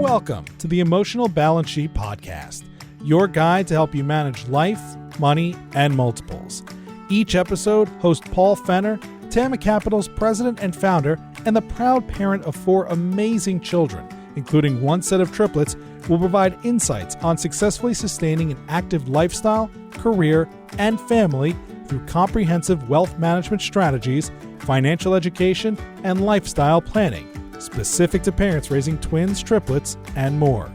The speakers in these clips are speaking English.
Welcome to the Emotional Balance Sheet Podcast, your guide to help you manage life, money, and multiples. Each episode, host Paul Fenner, Tama Capital's president and founder, and the proud parent of 4 amazing children, including 1 set of triplets, will provide insights on successfully sustaining an active lifestyle, career, and family through comprehensive wealth management strategies, financial education, and lifestyle planning, specific to parents raising twins, triplets, and more.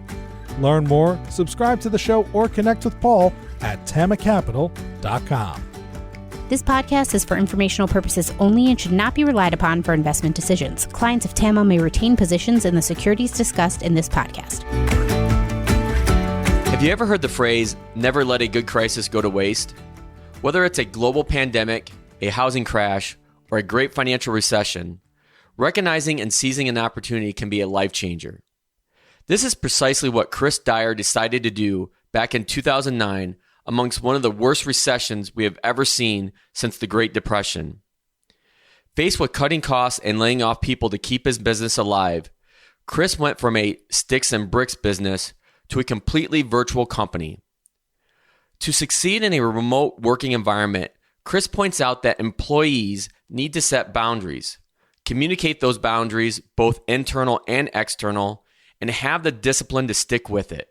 Learn more, subscribe to the show, or connect with Paul at tamacapital.com. This podcast is for informational purposes only and should not be relied upon for investment decisions. Clients of Tama may retain positions in the securities discussed in this podcast. Have you ever heard the phrase, never let a good crisis go to waste? Whether it's a global pandemic, a housing crash, or a great financial recession, recognizing and seizing an opportunity can be a life changer. This is precisely what Chris Dyer decided to do back in 2009 amongst one of the worst recessions we have ever seen since the Great Depression. Faced with cutting costs and laying off people to keep his business alive, Chris went from a sticks and bricks business to a completely virtual company. To succeed in a remote working environment, Chris points out that employees need to set boundaries, communicate those boundaries, both internal and external, and have the discipline to stick with it.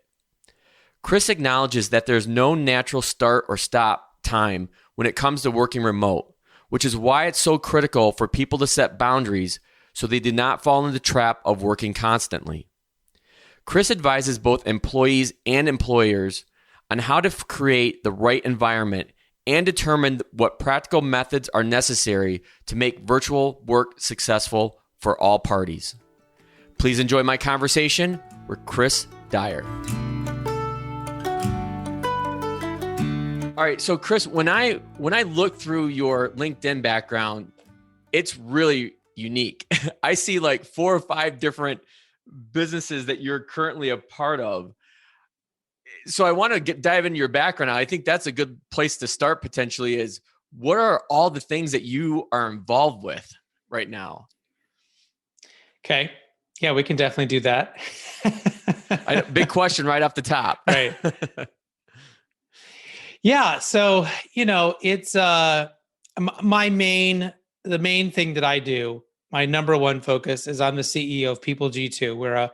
Chris acknowledges that there's no natural start or stop time when it comes to working remote, which is why it's so critical for people to set boundaries so they do not fall into the trap of working constantly. Chris advises both employees and employers on how to create the right environment and determine what practical methods are necessary to make virtual work successful for all parties. Please enjoy my conversation with Chris Dyer. All right, so Chris, when I look through your LinkedIn background, it's really unique. I see like 4 or 5 different businesses that you're currently a part of. So I want to dive into your background. I think that's a good place to start potentially is what are all the things that you are involved with right now? Okay. Yeah, we can definitely do that. Big question right off the top. Right. Yeah. So, it's the main thing that I do, my number one focus is I'm the CEO of People G2. We're a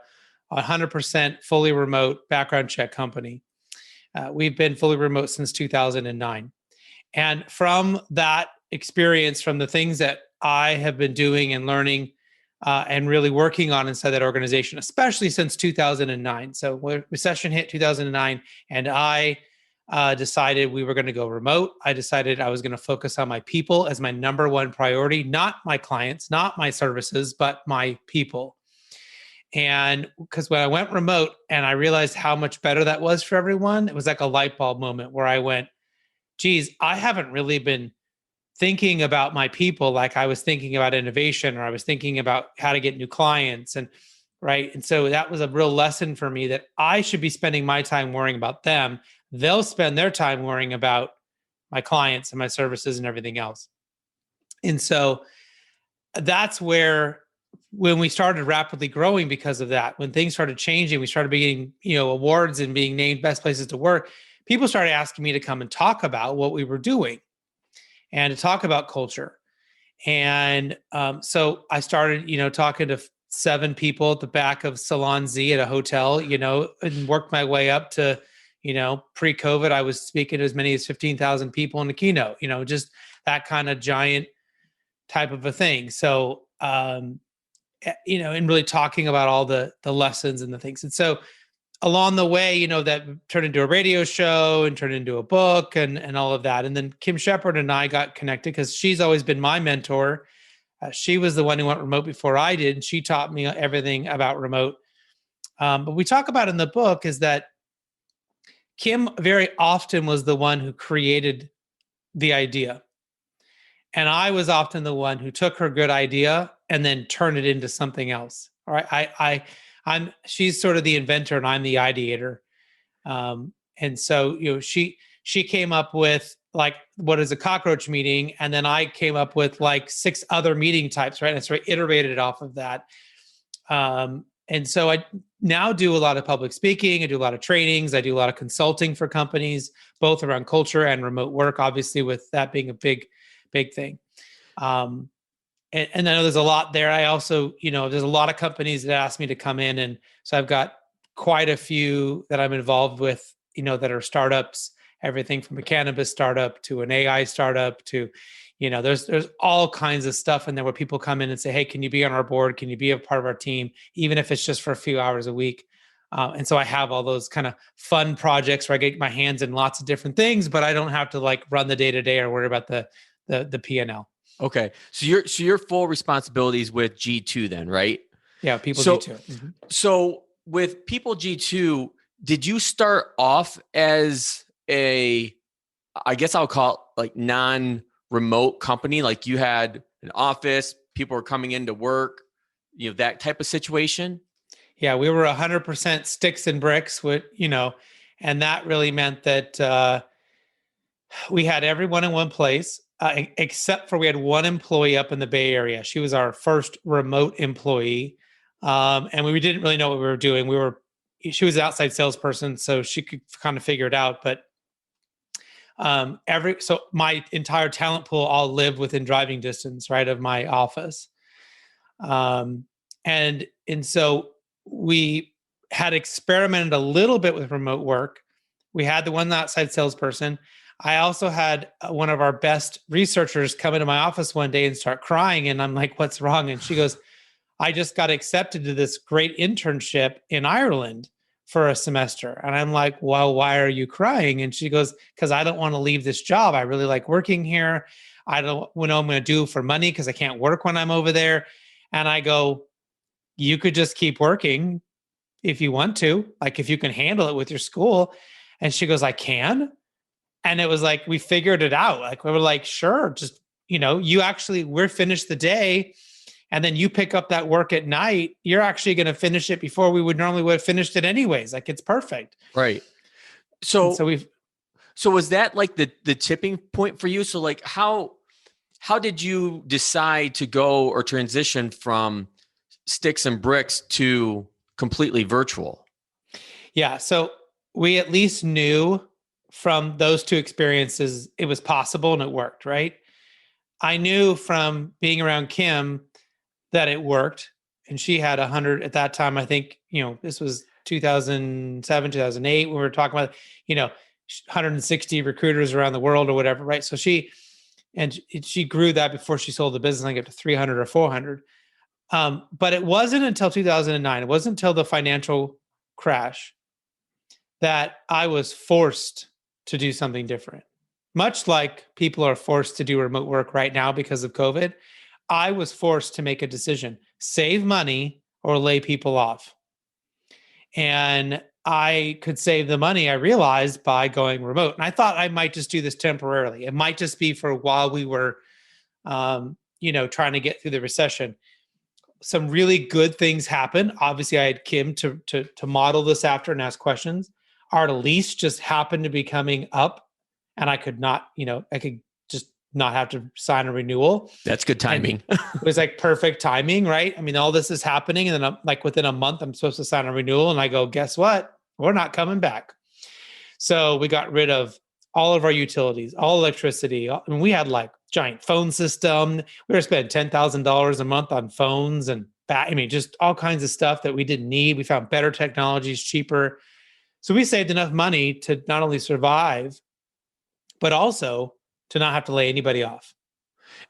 100% fully remote background check company. We've been fully remote since 2009. And from that experience, from the things that I have been doing and learning and really working on inside that organization, especially since 2009. So when recession hit 2009 and I decided we were going to go remote. I decided I was going to focus on my people as my number one priority, not my clients, not my services, but my people. And because when I went remote and I realized how much better that was for everyone, it was like a light bulb moment where I went, geez, I haven't really been thinking about my people like I was thinking about innovation or I was thinking about how to get new clients. And right. And so that was a real lesson for me that I should be spending my time worrying about them. They'll spend their time worrying about my clients and my services and everything else. And so that's where, when we started rapidly growing because of that, when things started changing, we started getting, awards and being named best places to work. People started asking me to come and talk about what we were doing and to talk about culture. And so I started, talking to 7 people at the back of Salon Z at a hotel, and worked my way up to, pre-COVID, I was speaking to as many as 15,000 people in the keynote, just that kind of giant type of a thing. So, and really talking about all the lessons and the things. And so along the way, that turned into a radio show and turned into a book and all of that. And then Kim Shepard and I got connected because she's always been my mentor. She was the one who went remote before I did. And she taught me everything about remote. But we talk about in the book is that Kim very often was the one who created the idea. And I was often the one who took her good idea and then turned it into something else. All right. She's sort of the inventor and I'm the ideator. And so, she came up with like, what is a cockroach meeting? And then I came up with like 6 other meeting types, right? And so I iterated off of that. And so I now do a lot of public speaking. I do a lot of trainings. I do a lot of consulting for companies, both around culture and remote work, obviously, with that being a big thing. And I know there's a lot there. I also, there's a lot of companies that ask me to come in. And so I've got quite a few that I'm involved with, that are startups, everything from a cannabis startup to an AI startup to, there's all kinds of stuff in there where people come in and say, hey, can you be on our board? Can you be a part of our team? Even if it's just for a few hours a week. And so I have all those kind of fun projects where I get my hands in lots of different things, but I don't have to like run the day-to-day or worry about the P&L. Okay. So your full responsibilities with G2 then, right? Yeah. G2. Mm-hmm. So with People G2, did you start off as I guess I'll call it like non-remote company? Like you had an office, people were coming into work, that type of situation? Yeah. We were 100% sticks and bricks and that really meant that we had everyone in one place. Except for we had one employee up in the Bay Area. She was our first remote employee. And we didn't really know what we were doing. She was an outside salesperson, so she could kind of figure it out. But so my entire talent pool all lived within driving distance, right, of my office. And so we had experimented a little bit with remote work. We had the one outside salesperson. I also had one of our best researchers come into my office one day and start crying. And I'm like, what's wrong? And she goes, I just got accepted to this great internship in Ireland for a semester. And I'm like, well, why are you crying? And she goes, because I don't want to leave this job. I really like working here. I don't know what I'm going to do for money because I can't work when I'm over there. And I go, you could just keep working if you want to, like if you can handle it with your school. And she goes, I can. And it was like, we figured it out. Like, we were like, sure, just, we're finished the day. And then you pick up that work at night. You're actually going to finish it before we would have finished it anyways. Like, it's perfect. Right. So was that like the tipping point for you? So like, how did you decide to go or transition from sticks and bricks to completely virtual? Yeah. So we at least knew from those two experiences, it was possible and it worked, right? I knew from being around Kim that it worked. And she had 100 at that time. I think, this was 2007, 2008, when we were talking about, 160 recruiters around the world or whatever, right? So she grew that before she sold the business, I think up to 300 or 400. But it wasn't until 2009, it wasn't until the financial crash that I was forced to do something different. Much like people are forced to do remote work right now because of COVID, I was forced to make a decision: save money or lay people off. And I could save the money, I realized, by going remote. And I thought I might just do this temporarily. It might just be for while we were, trying to get through the recession. Some really good things happened. Obviously, I had Kim to model this after and ask questions. Our lease just happened to be coming up, and I could not, I could just not have to sign a renewal. That's good timing. It was like perfect timing, right? I mean, all this is happening, and then I'm like, within a month, I'm supposed to sign a renewal, and I go, guess what? We're not coming back. So we got rid of all of our utilities, all electricity. I mean, we had like giant phone system. We were spending $10,000 a month on phones and just all kinds of stuff that we didn't need. We found better technologies, cheaper. So we saved enough money to not only survive, but also to not have to lay anybody off.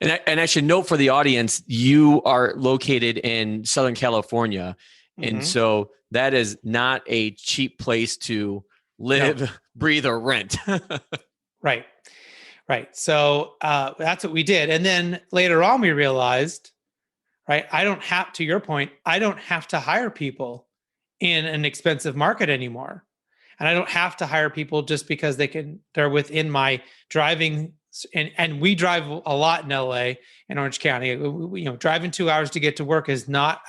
And I should note for the audience, you are located in Southern California. Mm-hmm. And so that is not a cheap place to live, breathe, or rent. Right. So that's what we did. And then later on, we realized, right, to your point, I don't have to hire people in an expensive market anymore. And I don't have to hire people just because they're within my driving. And we drive a lot in LA and Orange County. Driving 2 hours to get to work is not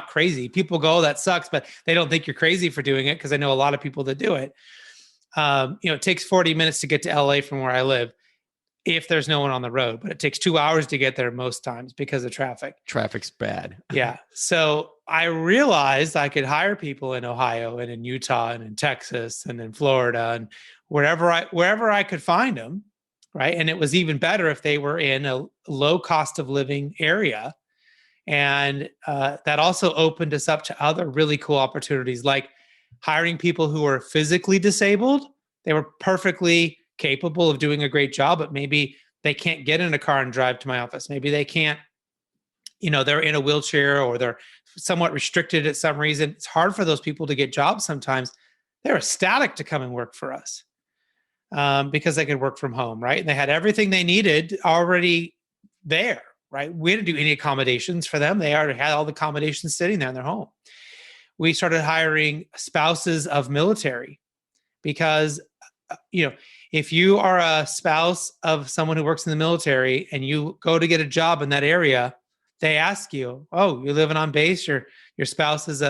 crazy. People go, oh, that sucks, but they don't think you're crazy for doing it, because I know a lot of people that do it. It takes 40 minutes to get to LA from where I live if there's no one on the road, but it takes 2 hours to get there most times because of traffic. Traffic's bad. Yeah. So I realized I could hire people in Ohio and in Utah and in Texas and in Florida and wherever I could find them, right? And it was even better if they were in a low cost of living area. And that also opened us up to other really cool opportunities, like hiring people who are physically disabled. They were perfectly capable of doing a great job, but maybe they can't get in a car and drive to my office. Maybe they can't, they're in a wheelchair or they're somewhat restricted at some reason. It's hard for those people to get jobs sometimes. They're ecstatic to come and work for us because they could work from home, right? And they had everything they needed already there, right? We didn't do any accommodations for them. They already had all the accommodations sitting there in their home. We started hiring spouses of military because, if you are a spouse of someone who works in the military and you go to get a job in that area, they ask you, "Oh, you're living on base? Your spouse is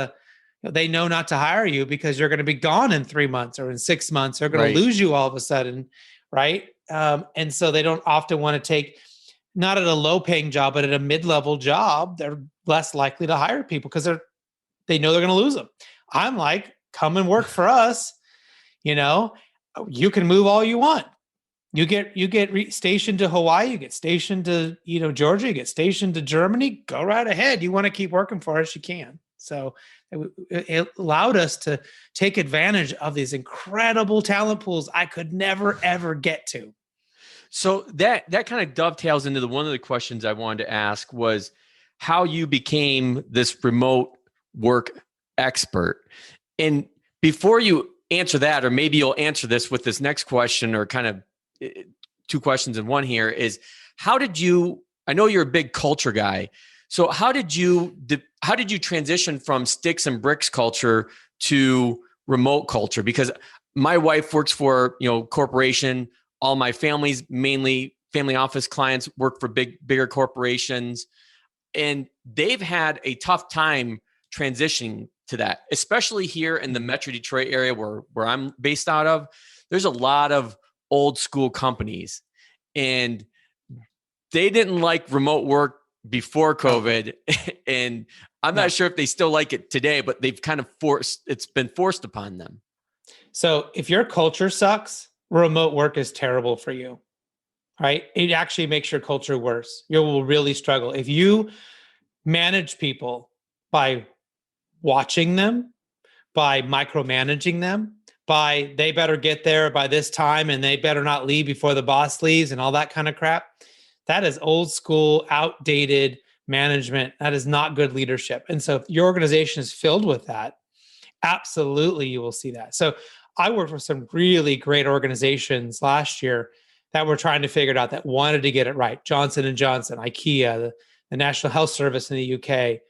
they know not to hire you because you're going to be gone in 3 months or in 6 months. They're going to lose you all of a sudden," right? And so they don't often want to take, not at a low-paying job, but at a mid-level job. They're less likely to hire people because they know they're going to lose them. I'm like, come and work for us. You can move all you want. You get stationed to Hawaii, you get stationed to, Georgia, you get stationed to Germany, go right ahead. You want to keep working for us, you can. So it allowed us to take advantage of these incredible talent pools I could never, ever get to. So that kind of dovetails into one of the questions I wanted to ask was how you became this remote work expert. And before you answer that, or maybe you'll answer this with this next question, or kind of two questions in one here, is how did you, I know you're a big culture guy. So how did you transition from sticks and bricks culture to remote culture? Because my wife works for, corporation. All my family's mainly family office clients work for bigger corporations, and they've had a tough time transitioning to that, especially here in the Metro Detroit area where I'm based out of. There's a lot of old school companies, and they didn't like remote work before COVID. And I'm not sure if they still like it today, but they've kind of it's been forced upon them. So if your culture sucks, remote work is terrible for you, right? It actually makes your culture worse. You will really struggle. If you manage people by watching them, by micromanaging them, by they better get there by this time and they better not leave before the boss leaves and all that kind of crap, that is old school, outdated management. That is not good leadership. And so if your organization is filled with that, absolutely you will see that. So I worked with some really great organizations last year that were trying to figure it out, that wanted to get it right. Johnson & Johnson, IKEA, the National Health Service in the UK,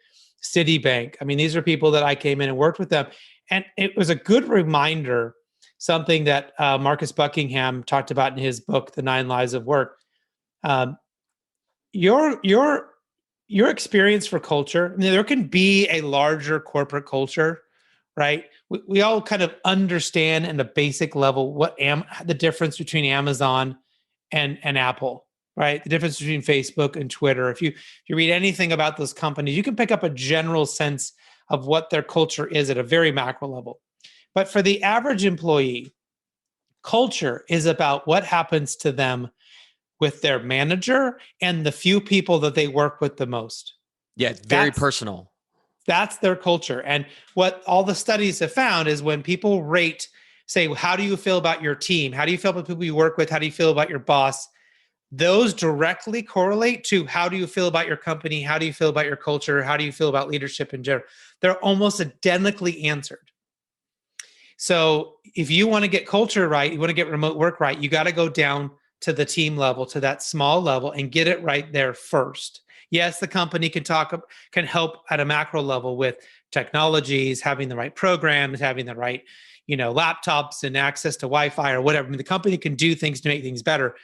Citibank. I mean, these are people that I came in and worked with them. And it was a good reminder, something that Marcus Buckingham talked about in his book, The 9 Lives of Work. Your experience for culture, I mean, there can be a larger corporate culture, right? We all kind of understand in a basic level the difference between Amazon and Apple, right? The difference between Facebook and Twitter. If you read anything about those companies, you can pick up a general sense of what their culture is at a very macro level. But for the average employee, culture is about what happens to them with their manager and the few people that they work with the most. Yeah, it's very personal. That's their culture. And what all the studies have found is when people rate, say, how do you feel about your team? How do you feel about people you work with? How do you feel about your boss? Those directly correlate to how do you feel about your company? How do you feel about your culture? How do you feel about leadership in general? They're almost identically answered. So if you want to get culture right, you want to get remote work right, you got to go down to the team level, to that small level, and get it right there first. Yes, the company can help at a macro level with technologies, having the right programs, having the right, laptops and access to Wi-Fi or whatever. I mean, the company can do things to make things better,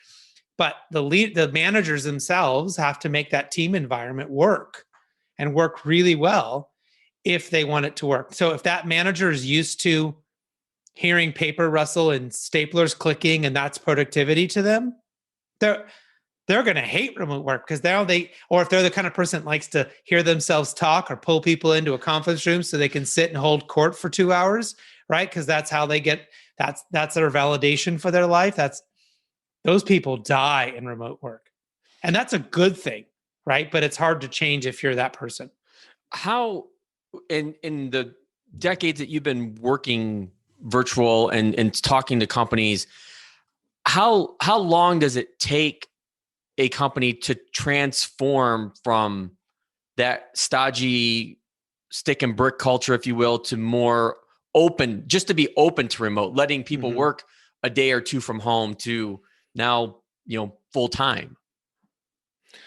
but the managers themselves have to make that team environment work and work really well if they want it to work. So if that manager is used to hearing paper rustle and staplers clicking and that's productivity to them, they're they're going to hate remote work because or if they're the kind of person that likes to hear themselves talk or pull people into a conference room so they can sit and hold court for 2 hours, right? Because that's how they get, that's their validation for their life. Those people die in remote work. And that's a good thing, right? But it's hard to change if you're that person. How, in the decades that you've been working virtual and talking to companies, how long does it take a company to transform from that stodgy stick and brick culture, if you will, to more open, just to be open to remote, letting people work a day or two from home to now, full time?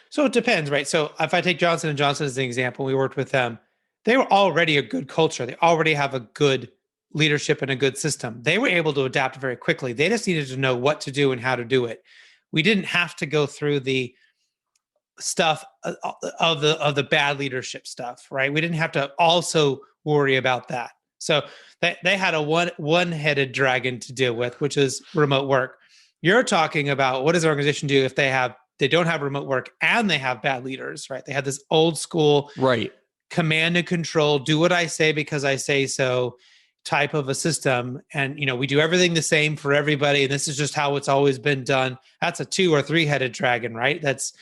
So it depends, right? So if I take Johnson & Johnson as an example, we worked with them. They were already a good culture. They already have a good leadership and a good system. They were able to adapt very quickly. They just needed to know what to do and how to do it. We didn't have to go through the stuff of the bad leadership stuff, right? We didn't have to also worry about that. So they had a one-headed dragon to deal with, which is remote work. You're talking about, what does the organization do if they don't have remote work and they have bad leaders, right? They have this old school, right, command and control, do what I say because I say so type of a system. And, we do everything the same for everybody. And this is just how it's always been done. That's a 2 or 3-headed dragon, right? That's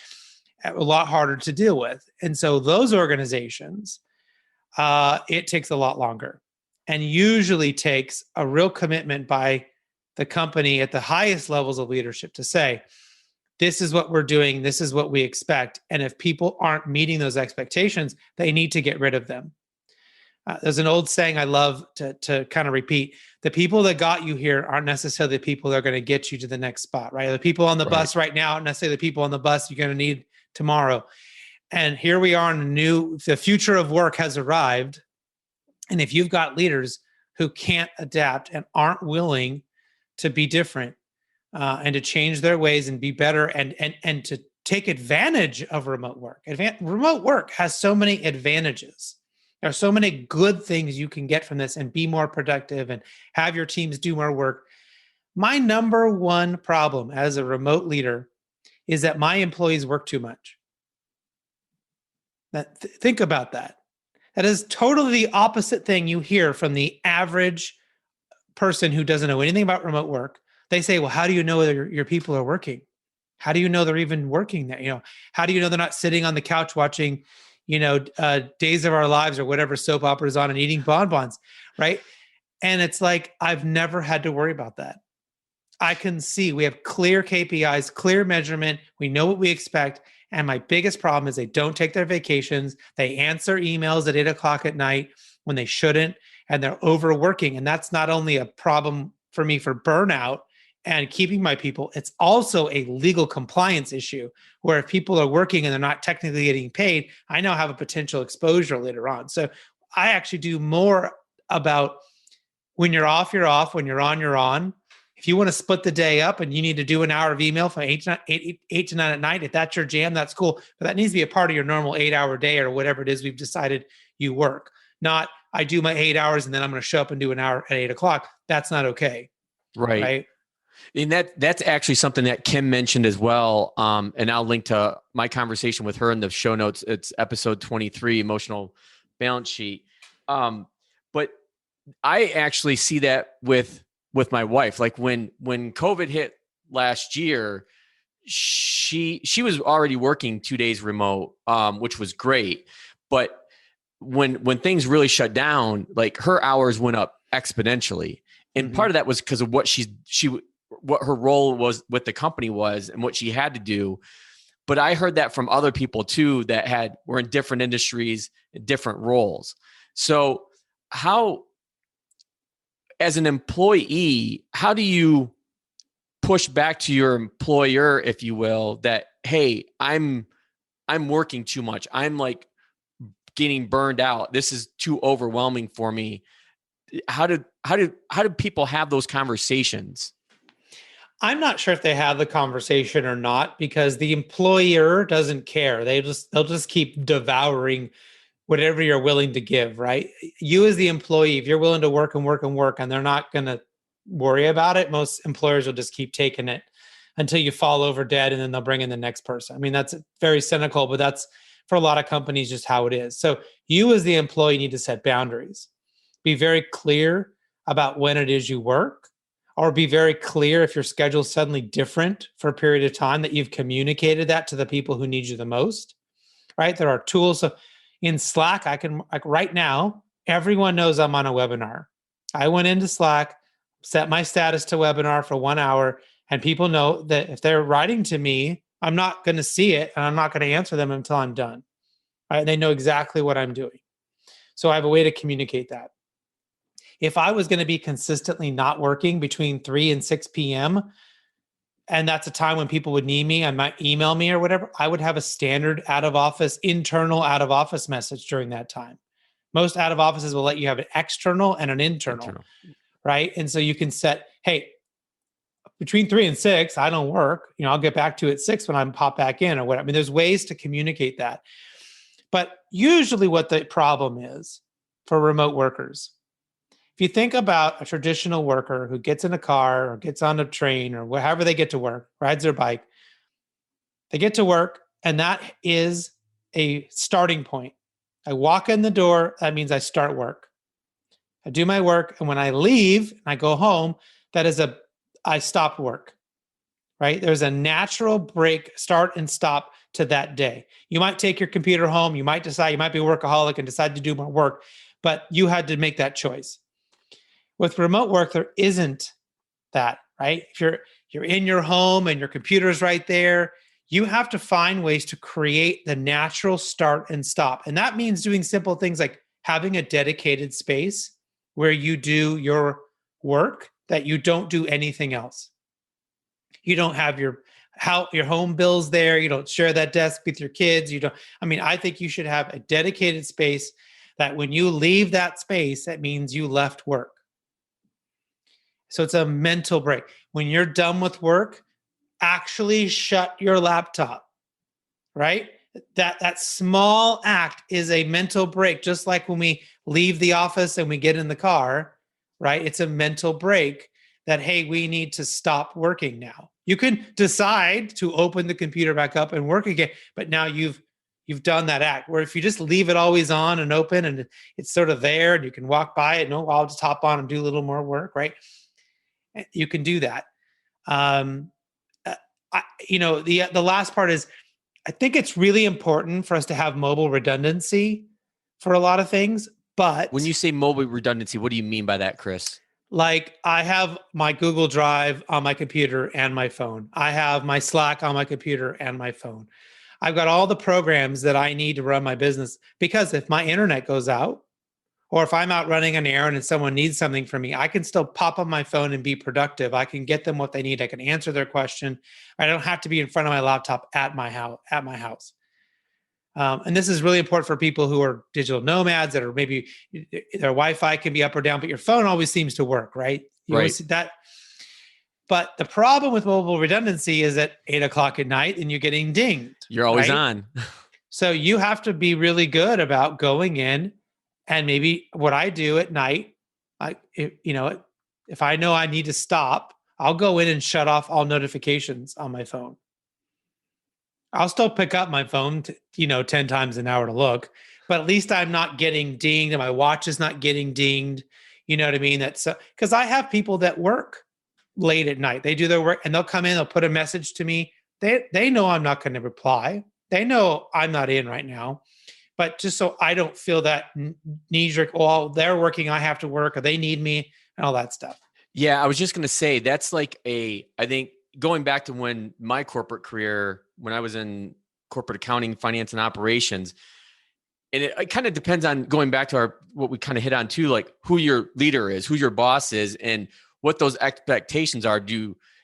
a lot harder to deal with. And so those organizations, it takes a lot longer and usually takes a real commitment by the company at the highest levels of leadership to say, this is what we're doing. This is what we expect. And if people aren't meeting those expectations, they need to get rid of them. There's an old saying I love to kind of repeat. The people that got you here aren't necessarily the people that are going to get you to the next spot, right? The people on the bus right now aren't necessarily the people on the bus you're going to need tomorrow. And here we are the future of work has arrived. And if you've got leaders who can't adapt and aren't willing to be different, and to change their ways and be better and to take advantage of remote work. Remote work has so many advantages. There are so many good things you can get from this and be more productive and have your teams do more work. My number one problem as a remote leader is that my employees work too much. Think about that. That is totally the opposite thing you hear from the average person who doesn't know anything about remote work. They say, well, how do you know whether your people are working? How do you know they're even working there? How do you know they're not sitting on the couch watching, Days of Our Lives or whatever soap opera is on and eating bonbons, right? And it's like, I've never had to worry about that. I can see we have clear KPIs, clear measurement. We know what we expect. And my biggest problem is they don't take their vacations. They answer emails at 8:00 at night when they shouldn't, and they're overworking. And that's not only a problem for me for burnout and keeping my people, it's also a legal compliance issue where if people are working and they're not technically getting paid, I now have a potential exposure later on. So I actually do more about when you're off, you're off. When you're on, you're on. If you want to split the day up and you need to do an hour of email from 8 to 9 at night, if that's your jam, that's cool. But that needs to be a part of your normal 8-hour day or whatever it is we've decided you work. Not, I do my 8 hours and then I'm going to show up and do an hour at 8:00. That's not okay. Right. And that's actually something that Kim mentioned as well. And I'll link to my conversation with her in the show notes. It's episode 23, Emotional Balance Sheet. But I actually see that with my wife. Like when COVID hit last year, she was already working 2 days remote, which was great. But when things really shut down, like her hours went up exponentially. And part of that was because of what what her role was with the company was and what she had to do. But I heard that from other people too that were in different industries, different roles. So how, as an employee, how do you push back to your employer, if you will, that, hey, I'm working too much. I'm like getting burned out. This is too overwhelming for me. How do people have those conversations? I'm not sure if they have the conversation or not, because the employer doesn't care. They'll just keep devouring whatever you're willing to give, right? You as the employee, if you're willing to work and work and work and they're not going to worry about it, most employers will just keep taking it. until you fall over dead, and then they'll bring in the next person. I mean, that's very cynical, but that's for a lot of companies just how it is. So you as the employee need to set boundaries. Be very clear about when it is you work, or be very clear if your schedule is suddenly different for a period of time, that you've communicated that to the people who need you the most, right? There are tools. So in Slack, I can, like right now, everyone knows I'm on a webinar. I went into Slack, set my status to webinar for 1 hour, and people know that if they're writing to me, I'm not going to see it and I'm not going to answer them until I'm done. Right? They know exactly what I'm doing. So I have a way to communicate that. If I was going to be consistently not working between 3 and 6 p.m., and that's a time when people would need me and might email me or whatever, I would have a standard internal out of office message during that time. Most out of offices will let you have an external and an internal. Right? And so you can set, hey, between 3 and 6, I don't work. I'll get back to you at 6 when I pop back in or whatever. I mean, there's ways to communicate that. But usually what the problem is for remote workers, if you think about a traditional worker who gets in a car or gets on a train or however they get to work, rides their bike, they get to work, and that is a starting point. I walk in the door, that means I start work. I do my work, and when I leave and I go home, that is I stopped work, right? There's a natural break, start and stop to that day. You might take your computer home. You might decide, you might be a workaholic and decide to do more work, but you had to make that choice. With remote work, there isn't that, right? If you're in your home and your computer's right there, you have to find ways to create the natural start and stop. And that means doing simple things like having a dedicated space where you do your work, that you don't do anything else. You don't have your home bills there. You don't share that desk with your kids. I think you should have a dedicated space that when you leave that space, that means you left work. So it's a mental break. When you're done with work, actually shut your laptop, right? That small act is a mental break, just like when we leave the office and we get in the car, right? It's a mental break that, hey, we need to stop working now. You can decide to open the computer back up and work again, but now you've done that act. Where if you just leave it always on and open and it's sort of there and you can walk by it, no, I'll just hop on and do a little more work, right? You can do that. The last part is, I think it's really important for us to have mobile redundancy for a lot of things. But when you say mobile redundancy, what do you mean by that, Chris? Like, I have my Google Drive on my computer and my phone. I have my Slack on my computer and my phone. I've got all the programs that I need to run my business, because if my internet goes out, or if I'm out running an errand and someone needs something from me, I can still pop on my phone and be productive. I can get them what they need. I can answer their question. I don't have to be in front of my laptop at my house. And this is really important for people who are digital nomads, that are maybe their Wi-Fi can be up or down, but your phone always seems to work, right? You always see that. But the problem with mobile redundancy is at 8:00 at night and you're getting dinged. You're always on. So you have to be really good about going in. And maybe what I do at night, if I know I need to stop, I'll go in and shut off all notifications on my phone. I'll still pick up my phone, 10 times an hour to look, but at least I'm not getting dinged and my watch is not getting dinged. You know what I mean? That's because I have people that work late at night. They do their work and they'll come in, they'll put a message to me. They know I'm not going to reply. They know I'm not in right now. But just so I don't feel that knee-jerk, they're working, I have to work, or they need me, and all that stuff. Yeah, I was just going to say, that's like I think going back to when my corporate career, when I was in corporate accounting, finance, and operations, and it kind of depends on, going back to what we kind of hit on too, like who your leader is, who your boss is, and what those expectations are.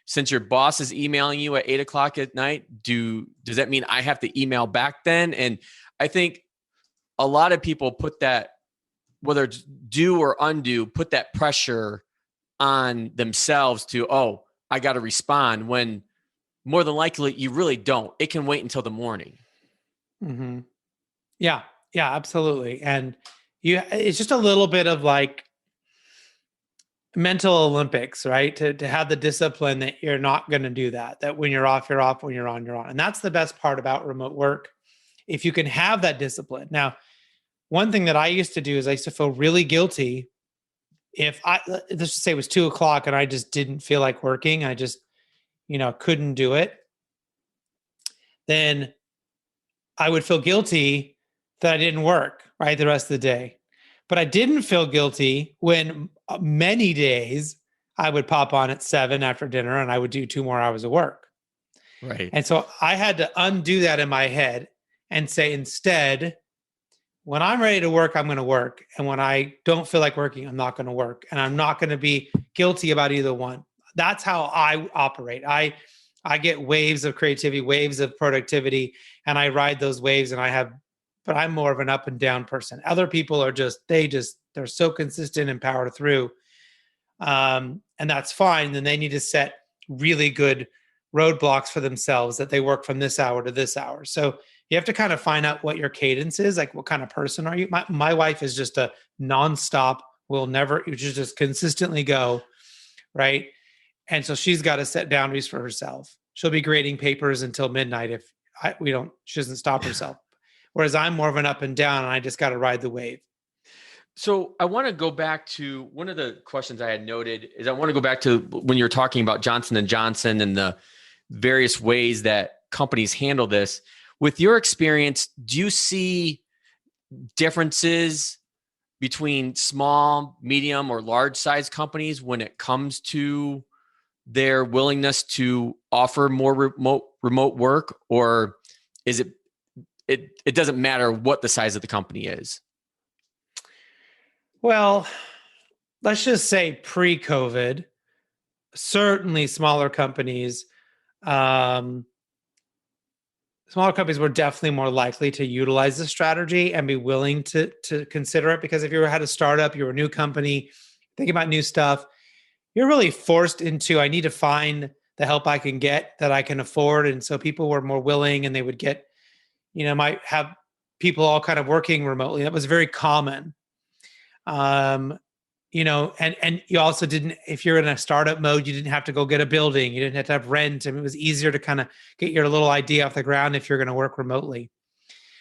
Since your boss is emailing you at 8:00 at night, does that mean I have to email back then? And I think a lot of people put that, whether it's do or undo, put that pressure on themselves to, I got to respond, when more than likely you really don't. It can wait until the morning. Mm-hmm. Yeah, absolutely. And it's just a little bit of like mental Olympics, right? To have the discipline that you're not going to do that when you're off, when you're on, you're on. And that's the best part about remote work. If you can have that discipline. Now, one thing that I used to do is I used to feel really guilty if let's just say it was 2:00 and I just didn't feel like working. I just, couldn't do it. Then I would feel guilty that I didn't work, right, the rest of the day. But I didn't feel guilty when many days I would pop on at 7 after dinner and I would do 2 more hours of work. Right. And so I had to undo that in my head and say, instead, when I'm ready to work, I'm going to work. And when I don't feel like working, I'm not going to work. And I'm not going to be guilty about either one. That's how I operate. I get waves of creativity, waves of productivity, and I ride those waves. But I'm more of an up and down person. Other people are they're so consistent and power through. And that's fine. Then they need to set really good roadblocks for themselves that they work from this hour to this hour. So you have to kind of find out what your cadence is, like what kind of person are you? My wife is just a nonstop, just consistently go, right? And so she's got to set boundaries for herself. She'll be grading papers until midnight she doesn't stop herself. Whereas I'm more of an up and down, and I just got to ride the wave. So I want to go back to one of the questions I had noted is I want to go back to when you're talking about Johnson & Johnson and the various ways that companies handle this. With your experience, do you see differences between small, medium, or large size companies when it comes to their willingness to offer more remote work, or is it doesn't matter what the size of the company is? Well, let's just say pre-COVID, certainly smaller companies were definitely more likely to utilize the strategy and be willing to consider it. Because if you had a startup, you're a new company, thinking about new stuff, you're really forced into, I need to find the help I can get that I can afford. And so people were more willing, and they would get, might have people all kind of working remotely. That was very common. And you also didn't, if you're in a startup mode, you didn't have to go get a building. You didn't have to have rent. I mean, it was easier to kind of get your little idea off the ground if you're going to work remotely.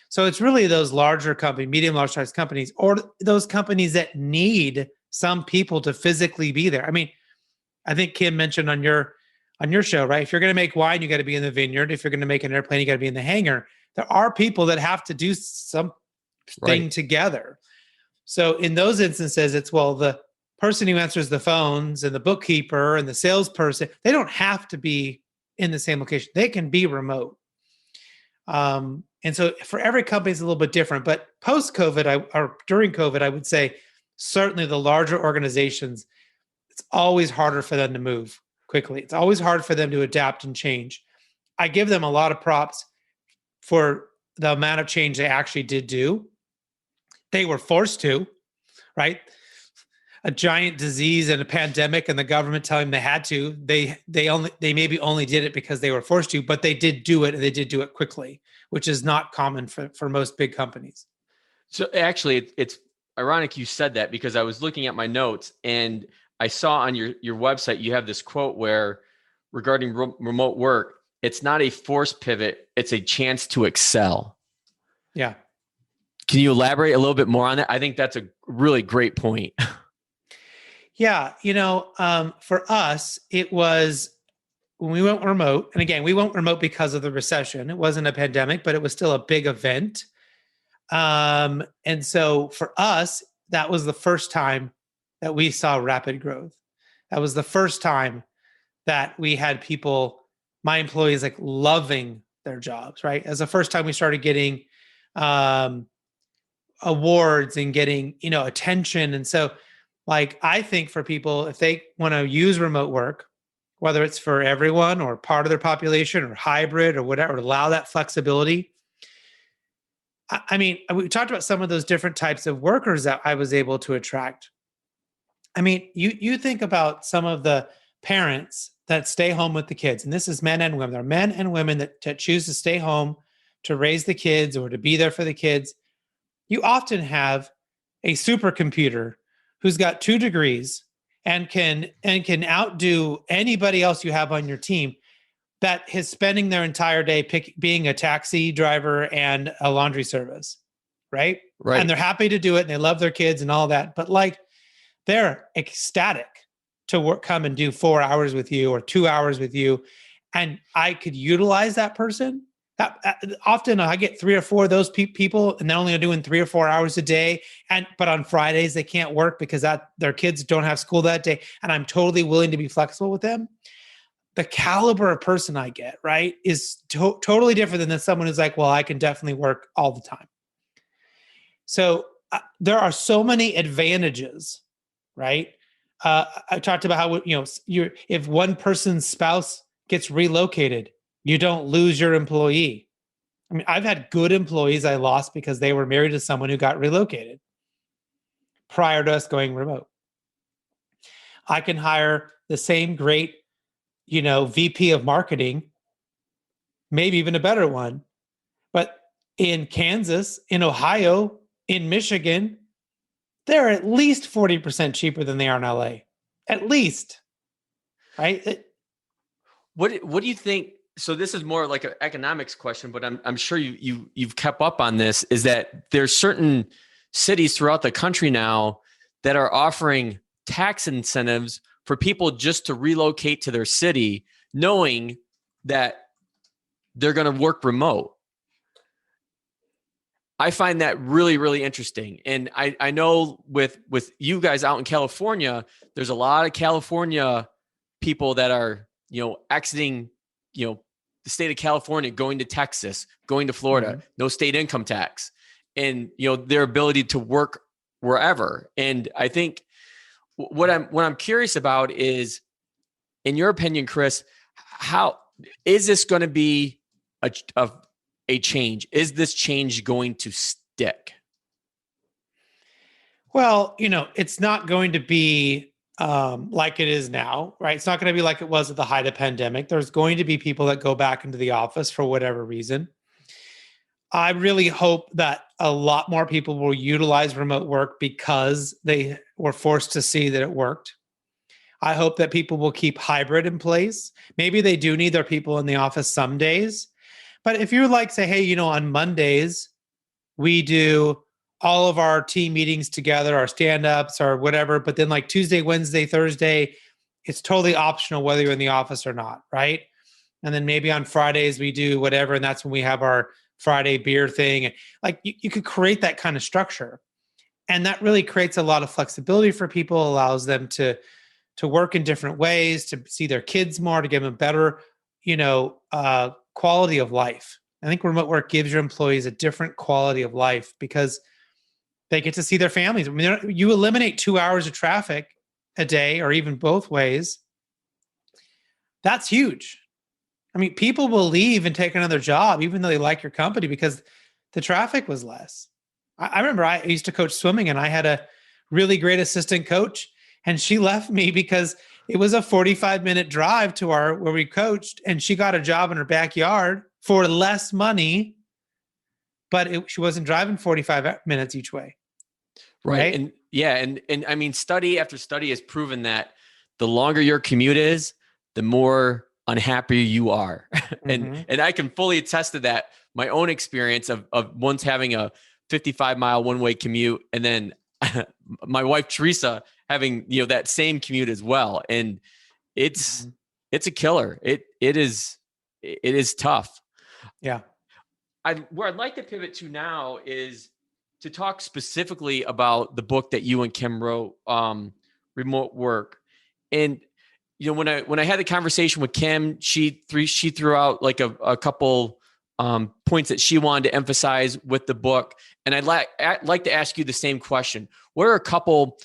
So it's really those larger companies, medium, large size companies, or those companies that need some people to physically be there. I mean, I think Kim mentioned on your show, right? If you're going to make wine, you got to be in the vineyard. If you're going to make an airplane, you got to be in the hangar. There are people that have to do something together. So in those instances, it's, the person who answers the phones and the bookkeeper and the salesperson, they don't have to be in the same location. They can be remote. And so for every company, it's a little bit different. But post-COVID or during COVID, I would say certainly the larger organizations, it's always harder for them to move quickly. It's always hard for them to adapt and change. I give them a lot of props for the amount of change they actually did do. They were forced to, right? A giant disease and a pandemic, and the government telling them they had to. They maybe only did it because they were forced to, but they did do it, and they did do it quickly, which is not common for most big companies. So actually, it's ironic you said that, because I was looking at my notes and I saw on your website you have this quote where regarding remote work, it's not a forced pivot, it's a chance to excel. Yeah. Can you elaborate a little bit more on that? I think that's a really great point. Yeah. For us, it was when we went remote, and again, we went remote because of the recession. It wasn't a pandemic, but it was still a big event. And so for us, that was the first time that we saw rapid growth. That was the first time that we had people, my employees, like loving their jobs, right? As the first time we started getting awards and getting, attention. And so I think for people, if they want to use remote work, whether it's for everyone or part of their population or hybrid or whatever, allow that flexibility. I mean, we talked about some of those different types of workers that I was able to attract. I mean, you think about some of the parents that stay home with the kids, and this is men and women. There are men and women that choose to stay home to raise the kids or to be there for the kids. You often have a supercomputer who's got 2 degrees and can outdo anybody else you have on your team that is spending their entire day being a taxi driver and a laundry service, right? Right. And they're happy to do it and they love their kids and all that. But like they're ecstatic to come and do 4 hours with you or 2 hours with you. And I could utilize that person. Often I get 3 or 4 of those people and they're only doing 3 or 4 hours a day. But on Fridays they can't work because their kids don't have school that day. And I'm totally willing to be flexible with them. The caliber of person I get, right, is totally different than someone who's like, well, I can definitely work all the time. So there are so many advantages, right? I talked about how, if one person's spouse gets relocated, you don't lose your employee. I mean, I've had good employees I lost because they were married to someone who got relocated prior to us going remote. I can hire the same great, VP of marketing, maybe even a better one. But in Kansas, in Ohio, in Michigan, they're at least 40% cheaper than they are in LA. At least. Right? What do you think? So this is more like an economics question, but I'm sure you've kept up on this, is that there's certain cities throughout the country now that are offering tax incentives for people just to relocate to their city, knowing that they're going to work remote. I find that really, really interesting. And I know with you guys out in California, there's a lot of California people that are, exiting, the state of California, going to Texas, going to Florida, no state income tax, and, their ability to work wherever. And I think what I'm curious about is, in your opinion, Chris, how is this going to be a change? Is this change going to stick? Well, it's not going to be like it is now, right? It's not going to be like it was at the height of the pandemic. There's going to be people that go back into the office for whatever reason. I really hope that a lot more people will utilize remote work because they were forced to see that it worked. I hope that people will keep hybrid in place. Maybe they do need their people in the office some days. But if you're like, say, hey, on Mondays, we do all of our team meetings together, our stand-ups or whatever, but then like Tuesday, Wednesday, Thursday, it's totally optional whether you're in the office or not, right? And then maybe on Fridays we do whatever, and that's when we have our Friday beer thing. Like you could create that kind of structure. And that really creates a lot of flexibility for people, allows them to work in different ways, to see their kids more, to give them a better, quality of life. I think remote work gives your employees a different quality of life because they get to see their families. I mean, you eliminate 2 hours of traffic a day or even both ways. That's huge. I mean, people will leave and take another job, even though they like your company, because the traffic was less. I remember I used to coach swimming and I had a really great assistant coach, and she left me because it was a 45-minute drive to where we coached, and she got a job in her backyard for less money, but she wasn't driving 45 minutes each way. Right. And yeah. And I mean, study after study has proven that the longer your commute is, the more unhappy you are. And I can fully attest to that. My own experience of once having a 55-mile one-way commute, and then my wife, Teresa, having, that same commute as well. And it's a killer. It is tough. Yeah. Where I'd like to pivot to now is to talk specifically about the book that you and Kim wrote, Remote Work. And, when I had the conversation with Kim, she threw out like a couple points that she wanted to emphasize with the book. And I'd like to ask you the same question. What are a couple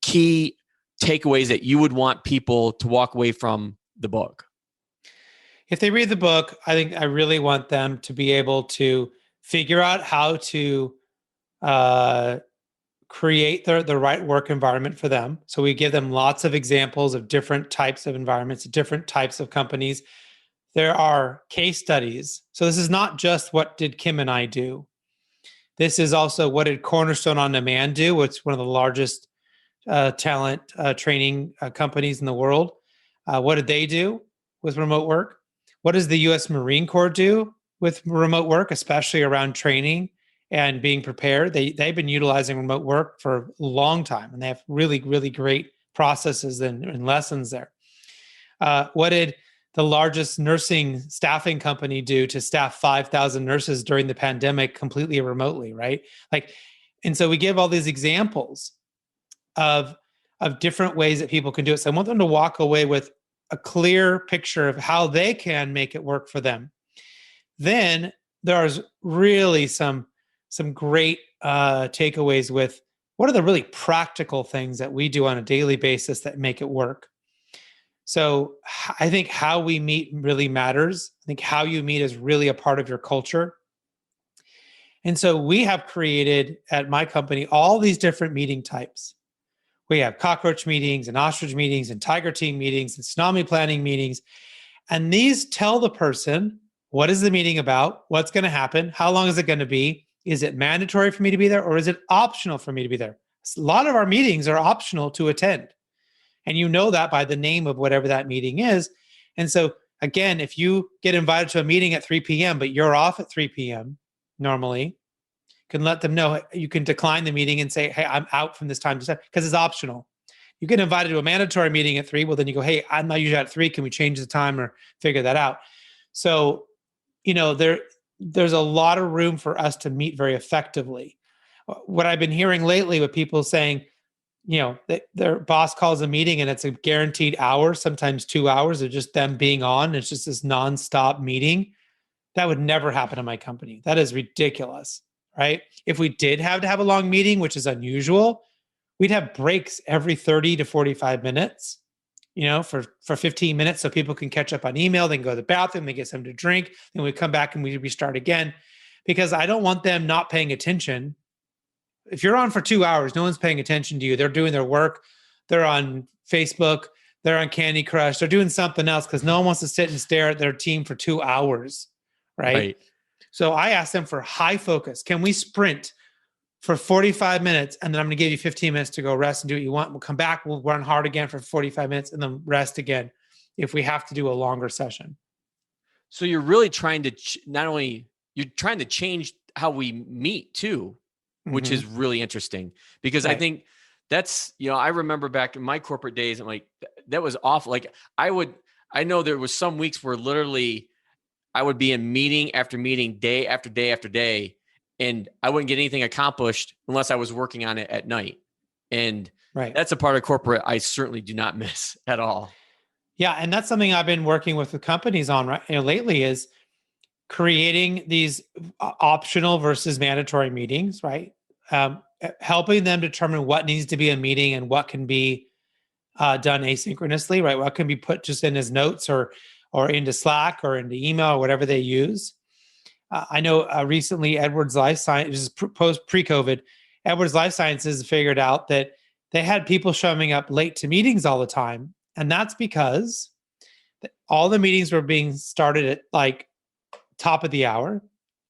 key takeaways that you would want people to walk away from the book? If they read the book, I think I really want them to be able to figure out how to create the right work environment for them. So we give them lots of examples of different types of environments, different types of companies. There are case studies. So this is not just what did Kim and I do. This is also what did Cornerstone On Demand do, which is one of the largest talent training companies in the world. What did they do with remote work? What does the U.S. Marine Corps do with remote work, especially around training and being prepared? They've been utilizing remote work for a long time, and they have really, really great processes and lessons there. What did the largest nursing staffing company do to staff 5,000 nurses during the pandemic completely remotely, right? And so we give all these examples of different ways that people can do it. So I want them to walk away with a clear picture of how they can make it work for them. Then there's really some great takeaways with what are the really practical things that we do on a daily basis that make it work. So I think how we meet really matters. I think how you meet is really a part of your culture. And so we have created at my company all these different meeting types. We have cockroach meetings and ostrich meetings and tiger team meetings and tsunami planning meetings. And these tell the person, what is the meeting about? What's going to happen? How long is it going to be? Is it mandatory for me to be there, or is it optional for me to be there? A lot of our meetings are optional to attend. And you know that by the name of whatever that meeting is. And so again, if you get invited to a meeting at 3 p.m., but you're off at 3 p.m. normally, you can let them know. You can decline the meeting and say, hey, I'm out from this time to because it's optional. You get invited to a mandatory meeting at 3. Well, then you go, hey, I'm not usually at 3. Can we change the time or figure that out? So, there's a lot of room for us to meet very effectively. What I've been hearing lately with people saying, their boss calls a meeting and it's a guaranteed hour, sometimes 2 hours of just them being on. It's just this nonstop meeting. That would never happen in my company. That is ridiculous, right? If we did have to have a long meeting, which is unusual, we'd have breaks every 30 to 45 minutes, for 15 minutes so people can catch up on email, then go to the bathroom, they get something to drink, then we come back and we restart again, because I don't want them not paying attention. If you're on for 2 hours, no one's paying attention to you. They're doing their work. They're on Facebook. They're on Candy Crush. They're doing something else because no one wants to sit and stare at their team for 2 hours, right? So I asked them for high focus. Can we sprint for 45 minutes, and then I'm going to give you 15 minutes to go rest and do what you want. We'll come back. We'll run hard again for 45 minutes and then rest again if we have to do a longer session. So you're really trying to you're trying to change how we meet too, which is really interesting, because I think that's, I remember back in my corporate days, I'm like, that was awful. Like I know there was some weeks where literally I would be in meeting after meeting, day after day after day, and I wouldn't get anything accomplished unless I was working on it at night. And that's a part of corporate I certainly do not miss at all. Yeah. And that's something I've been working with the companies on lately is creating these optional versus mandatory meetings, right? Helping them determine what needs to be a meeting and what can be done asynchronously, right? What can be put just in as notes or into Slack or into email or whatever they use. I know recently Edwards Life Sciences, pre-COVID, Edwards Life Sciences figured out that they had people showing up late to meetings all the time. And that's because all the meetings were being started at like top of the hour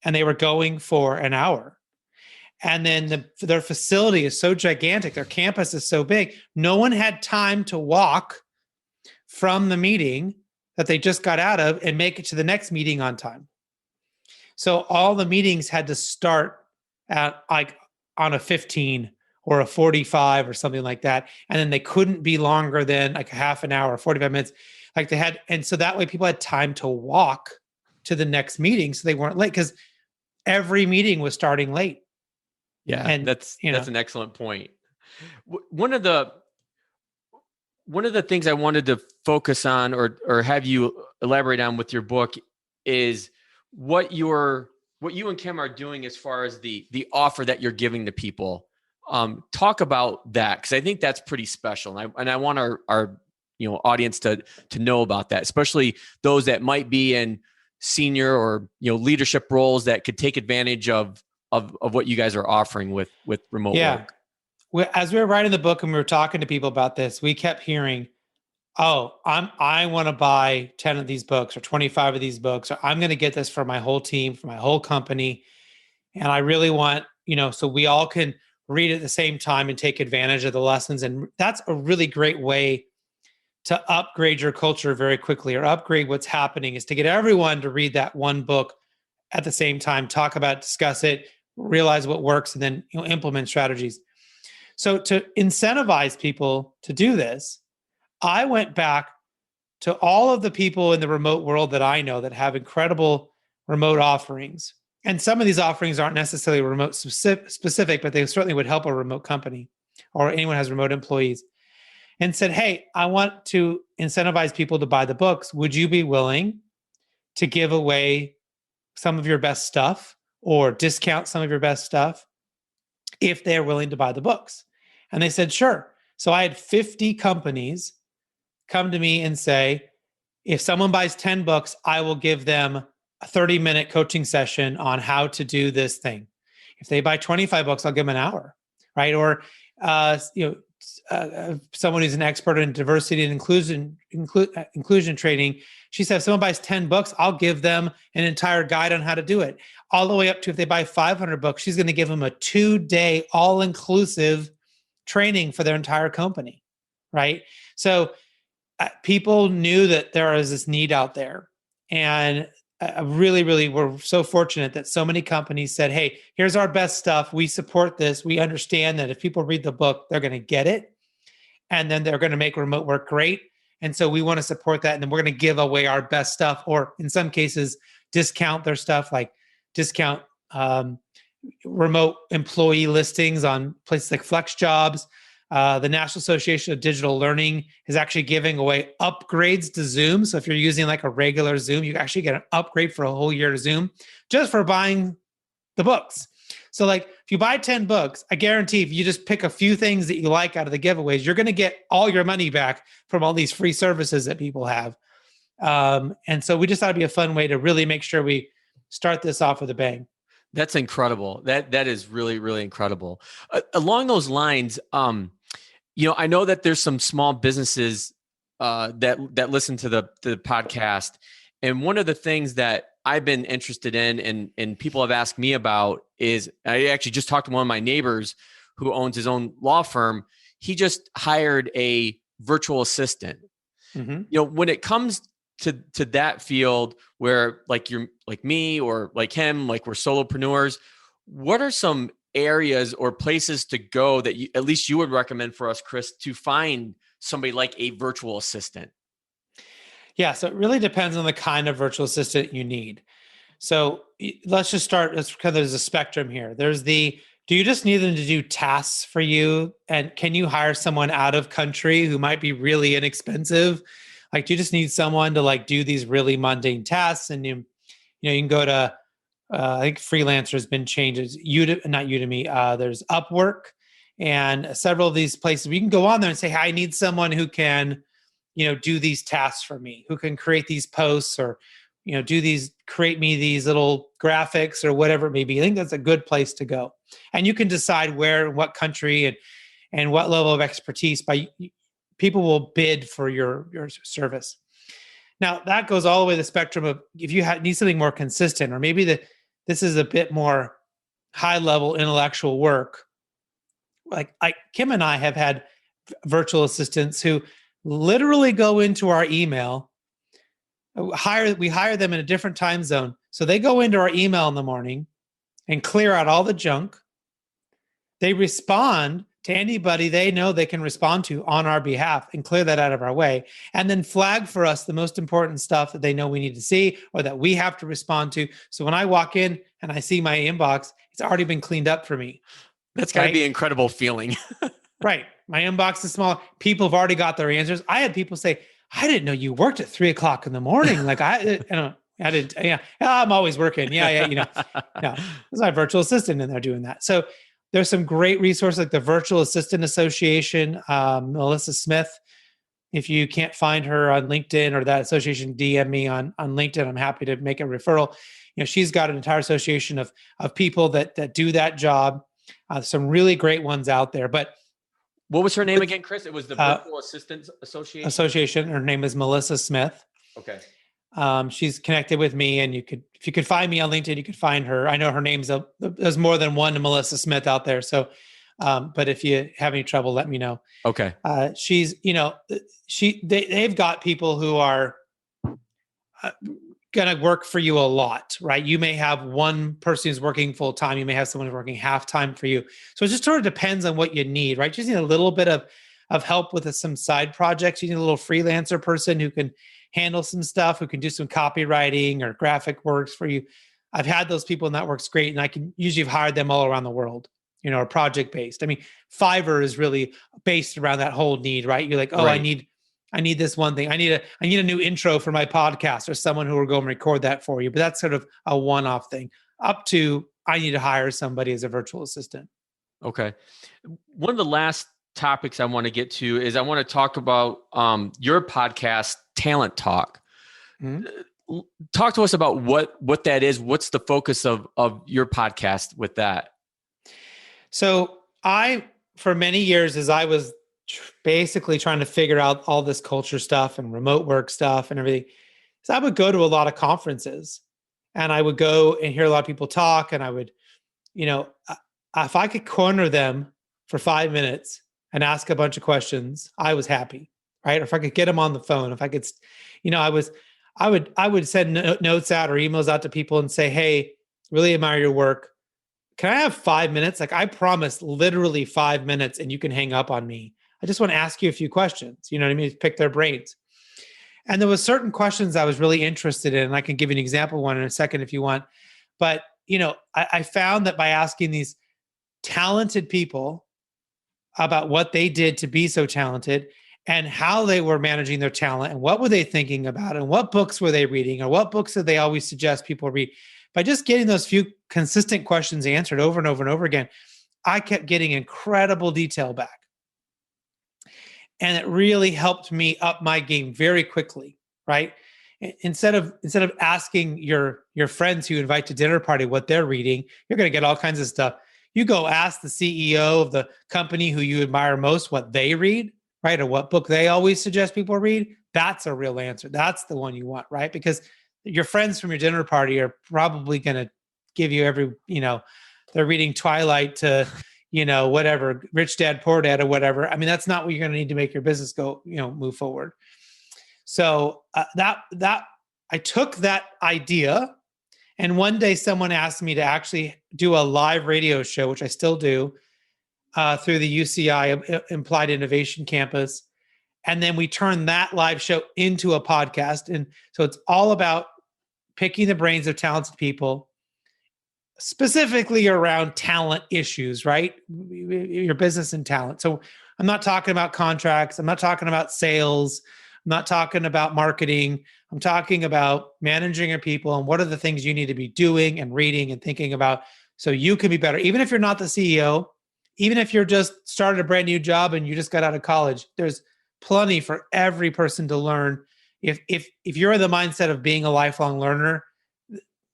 and they were going for an hour. And then their facility is so gigantic. Their campus is so big. No one had time to walk from the meeting that they just got out of and make it to the next meeting on time. So all the meetings had to start at like on a 15 or a 45 or something like that. And then they couldn't be longer than like a half an hour, 45 minutes. Like they had, and so that way people had time to walk to the next meeting so they weren't late, because every meeting was starting late. Yeah, and that's an excellent point. One of the things I wanted to focus on or have you elaborate on with your book is what you and Kim are doing as far as the offer that you're giving to people. Talk about that, because I think that's pretty special, and I want our audience to know about that, especially those that might be in senior or leadership roles that could take advantage of what you guys are offering with remote work. As we were writing the book and we were talking to people about this, we kept hearing, I want to buy 10 of these books or 25 of these books, or I'm going to get this for my whole team, for my whole company. And I really want, so we all can read at the same time and take advantage of the lessons. And that's a really great way to upgrade your culture very quickly, or upgrade what's happening, is to get everyone to read that one book at the same time, talk about it, discuss it, realize what works, and then implement strategies. So to incentivize people to do this, I went back to all of the people in the remote world that I know that have incredible remote offerings. And some of these offerings aren't necessarily remote specific, but they certainly would help a remote company or anyone who has remote employees, and said, hey, I want to incentivize people to buy the books. Would you be willing to give away some of your best stuff or discount some of your best stuff if they're willing to buy the books? And they said, sure. So I had 50 companies come to me and say, if someone buys 10 books, I will give them a 30-minute coaching session on how to do this thing. If they buy 25 books, I'll give them an hour, right? Or, someone who's an expert in diversity and inclusion training, she said, if someone buys 10 books, I'll give them an entire guide on how to do it. All the way up to, if they buy 500 books, she's going to give them a 2-day all-inclusive training for their entire company, right? So people knew that there is this need out there. And really, we're so fortunate that so many companies said, hey, here's our best stuff. We support this. We understand that if people read the book, they're going to get it. And then they're going to make remote work great. And so we want to support that. And then we're going to give away our best stuff, or in some cases, discount their stuff, like discount remote employee listings on places like Flex Jobs. The National Association of Digital Learning is actually giving away upgrades to Zoom. So if you're using like a regular Zoom, you actually get an upgrade for a whole year to Zoom just for buying the books. So like if you buy 10 books, I guarantee if you just pick a few things that you like out of the giveaways, you're going to get all your money back from all these free services that people have. And so we just thought it'd be a fun way to really make sure we start this off with a bang. That's incredible. That is really, really incredible. Along those lines, I know that there's some small businesses that listen to the podcast, and one of the things that I've been interested in, and people have asked me about, is I actually just talked to one of my neighbors who owns his own law firm. He just hired a virtual assistant. Mm-hmm. When it comes to that field where like you're like me or like him, like we're solopreneurs, what are some areas or places to go that at least you would recommend for us, Chris, to find somebody like a virtual assistant? Yeah, so it really depends on the kind of virtual assistant you need. So let's just start, because there's a spectrum here. There's do you just need them to do tasks for you? And can you hire someone out of country who might be really inexpensive? Like, do you just need someone to like do these really mundane tasks? And you can go to, I think Freelancer has been changed. Not Udemy. There's Upwork and several of these places. We can go on there and say, hey, I need someone who can, do these tasks for me, who can create these posts or, create me these little graphics or whatever it may be. I think that's a good place to go. And you can decide where, what country and what level of expertise people will bid for your service. Now that goes all the way to the spectrum of if you need something more consistent, or maybe this is a bit more high level intellectual work. Like Kim and I have had virtual assistants who literally go into our email. We hire them in a different time zone. So they go into our email in the morning and clear out all the junk. They respond to anybody they know they can respond to on our behalf and clear that out of our way, and then flag for us the most important stuff that they know we need to see or that we have to respond to. So when I walk in and I see my inbox, it's already been cleaned up for me. That's got to be an incredible feeling. Right. My inbox is small. People have already got their answers. I had people say, I didn't know you worked at 3:00 in the morning. Like I didn't. Yeah. I'm always working. Yeah. There's my virtual assistant in there doing that. So there's some great resources like the Virtual Assistant Association, Melissa Smith. If you can't find her on LinkedIn or that association, DM me on LinkedIn. I'm happy to make a referral. She's got an entire association of people that do that job. Some really great ones out there. But what was her name again, Chris? It was the Virtual Assistants Association. Her name is Melissa Smith. Okay. She's connected with me, and if you could find me on LinkedIn, you could find her. I know her name's there's more than one Melissa Smith out there. So But if you have any trouble, let me know. Okay. She's, they've got people who are going to work for you a lot, right? You may have one person who's working full time. You may have someone who's working half time for you. So it just sort of depends on what you need, right? You just need a little bit of help with some side projects. You need a little freelancer person who can handle some stuff, who can do some copywriting or graphic works for you. I've had those people and that works great. And I can usually have hired them all around the world, or project based. I mean, Fiverr is really based around that whole need, right? You're like, oh, right. I need this one thing. I need a new intro for my podcast, or someone who will go and record that for you. But that's sort of a one-off thing, up to I need to hire somebody as a virtual assistant. Okay. One of the last topics I want to get to is I want to talk about your podcast, Talent Talk. Mm-hmm. Talk to us about what that is. What's the focus of your podcast with that? So for many years, as I was basically trying to figure out all this culture stuff and remote work stuff and everything, so I would go to a lot of conferences and I would go and hear a lot of people talk, and I would, if I could corner them for 5 minutes and ask a bunch of questions, I was happy, right? Or if I could get them on the phone, if I could, I would send notes out or emails out to people and say, hey, really admire your work. Can I have 5 minutes? Like, I promise literally 5 minutes and you can hang up on me. I just want to ask you a few questions, you know what I mean? Pick their brains. And there was certain questions I was really interested in. And I can give you an example one in a second if you want. But, I found that by asking these talented people about what they did to be so talented and how they were managing their talent and what were they thinking about and what books were they reading or what books did they always suggest people read, by just getting those few consistent questions answered over and over and over again, I kept getting incredible detail back. And it really helped me up my game very quickly, right? Instead of asking your friends who you invite to dinner party what they're reading, you're going to get all kinds of stuff. You go ask the CEO of the company who you admire most what they read, right? Or what book they always suggest people read. That's a real answer. That's the one you want, right? Because your friends from your dinner party are probably going to give you they're reading Twilight to, whatever, Rich Dad, Poor Dad or whatever. I mean, that's not what you're going to need to make your business go, move forward. So that I took that idea, and one day someone asked me to actually do a live radio show, which I still do through the UCI Applied Innovation Campus. And then we turned that live show into a podcast. And so it's all about picking the brains of talented people, specifically around talent issues, right? Your business and talent. So I'm not talking about contracts. I'm not talking about sales. I'm not talking about marketing. I'm talking about managing your people and what are the things you need to be doing and reading and thinking about so you can be better. Even if you're not the CEO, even if you're just started a brand new job and you just got out of college, there's plenty for every person to learn. If you're in the mindset of being a lifelong learner,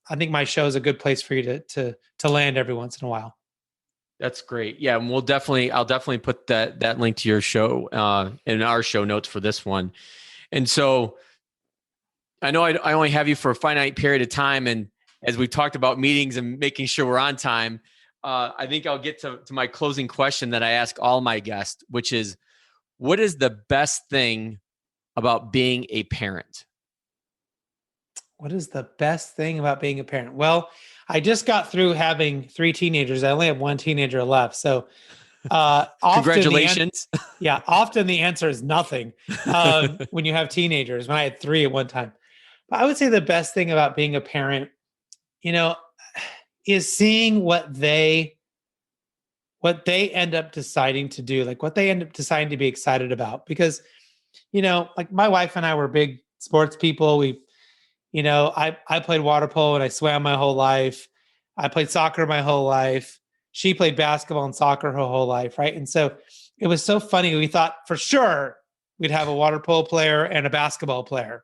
I think my show is a good place for you to land every once in a while. That's great. Yeah, and I'll definitely put that link to your show in our show notes for this one. And so I know I only have you for a finite period of time, and as we've talked about meetings and making sure we're on time, I think I'll get to my closing question that I ask all my guests, which is, what is the best thing about being a parent? What is the best thing about being a parent? Well, I just got through having 3 teenagers. I only have 1 teenager left. So congratulations. Often the answer is nothing when you have teenagers. When I had 3 at one time. But I would say the best thing about being a parent, is seeing what they end up deciding to do, like what they end up deciding to be excited about. Because, like my wife and I were big sports people. I played water polo and I swam my whole life. I played soccer my whole life. She played basketball and soccer her whole life, right? And so it was so funny. We thought for sure we'd have a water polo player and a basketball player,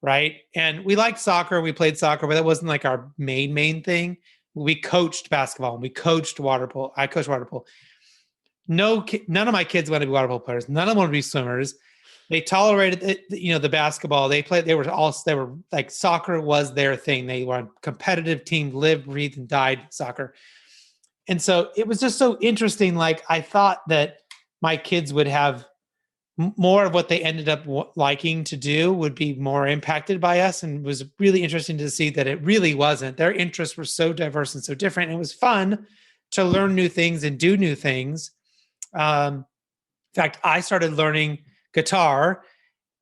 right? And we liked soccer. We played soccer, but that wasn't like our main thing. We coached basketball and we coached water polo. I coached water polo. None of my kids want to be water polo players. None of them want to be swimmers. They tolerated the basketball. They were like, soccer was their thing. They were a competitive team, lived, breathed, and died soccer. And so it was just so interesting. Like I thought that my kids would have more of what they ended up liking to do would be more impacted by us. And it was really interesting to see that it really wasn't. Their interests were so diverse and so different. It was fun to learn new things and do new things. In fact, I started learning guitar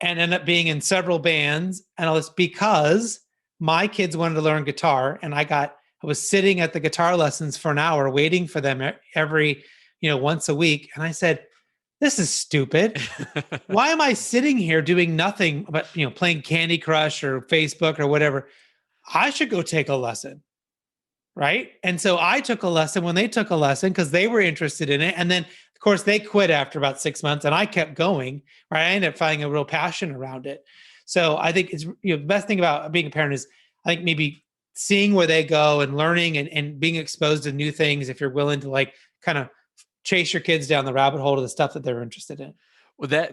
and ended up being in several bands and all this because my kids wanted to learn guitar. And I was sitting at the guitar lessons for an hour waiting for them every, once a week. And I said, this is stupid. Why am I sitting here doing nothing but, playing Candy Crush or Facebook or whatever? I should go take a lesson. Right. And so I took a lesson when they took a lesson because they were interested in it. And then, of course, they quit after about 6 months and I kept going. Right. I ended up finding a real passion around it. So I think it's the best thing about being a parent is I think maybe seeing where they go and learning and being exposed to new things if you're willing to like kind of chase your kids down the rabbit hole to the stuff that they're interested in. Well,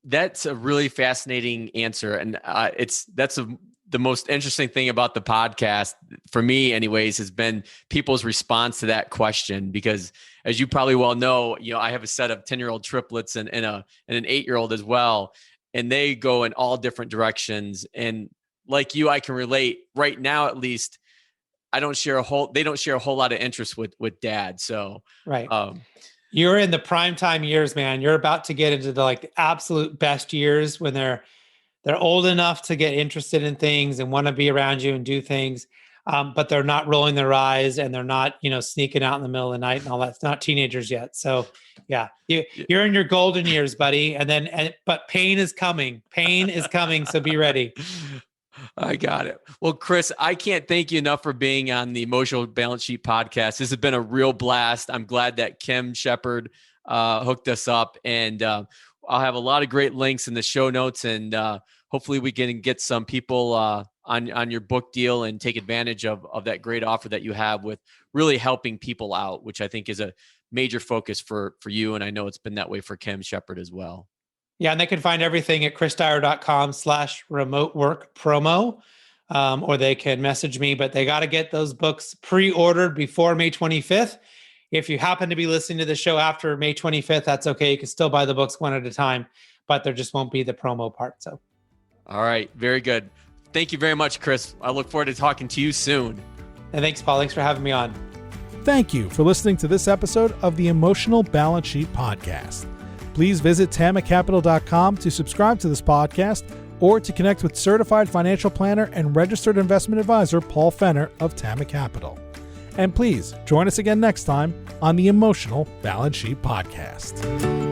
that's a really fascinating answer. And the most interesting thing about the podcast for me anyways, has been people's response to that question, because as you probably well know, I have a set of 10-year-old triplets and an 8-year-old as well. And they go in all different directions. And like you, I can relate right now, at least they don't share a whole lot of interest with dad. So, right. You're in the prime time years, man. You're about to get into the absolute best years when they're old enough to get interested in things and want to be around you and do things. But they're not rolling their eyes and they're not, sneaking out in the middle of the night and all that. It's not teenagers yet. So yeah, you're in your golden years, buddy. But pain is coming. Pain is coming. So be ready. I got it. Well, Chris, I can't thank you enough for being on the Emotional Balance Sheet podcast. This has been a real blast. I'm glad that Kim Shepard hooked us up, and I'll have a lot of great links in the show notes, and hopefully we can get some people on your book deal and take advantage of that great offer that you have with really helping people out, which I think is a major focus for you. And I know it's been that way for Kim Shepard as well. Yeah. And they can find everything at chrisdyer.com/remote work promo, or they can message me, but they got to get those books pre-ordered before May 25th. If you happen to be listening to the show after May 25th, that's okay. You can still buy the books one at a time, but there just won't be the promo part. So. All right. Very good. Thank you very much, Chris. I look forward to talking to you soon. And thanks, Paul. Thanks for having me on. Thank you for listening to this episode of the Emotional Balance Sheet Podcast. Please visit tamacapital.com to subscribe to this podcast or to connect with certified financial planner and registered investment advisor Paul Fenner of Tama Capital. And please join us again next time on the Emotional Balance Sheet Podcast.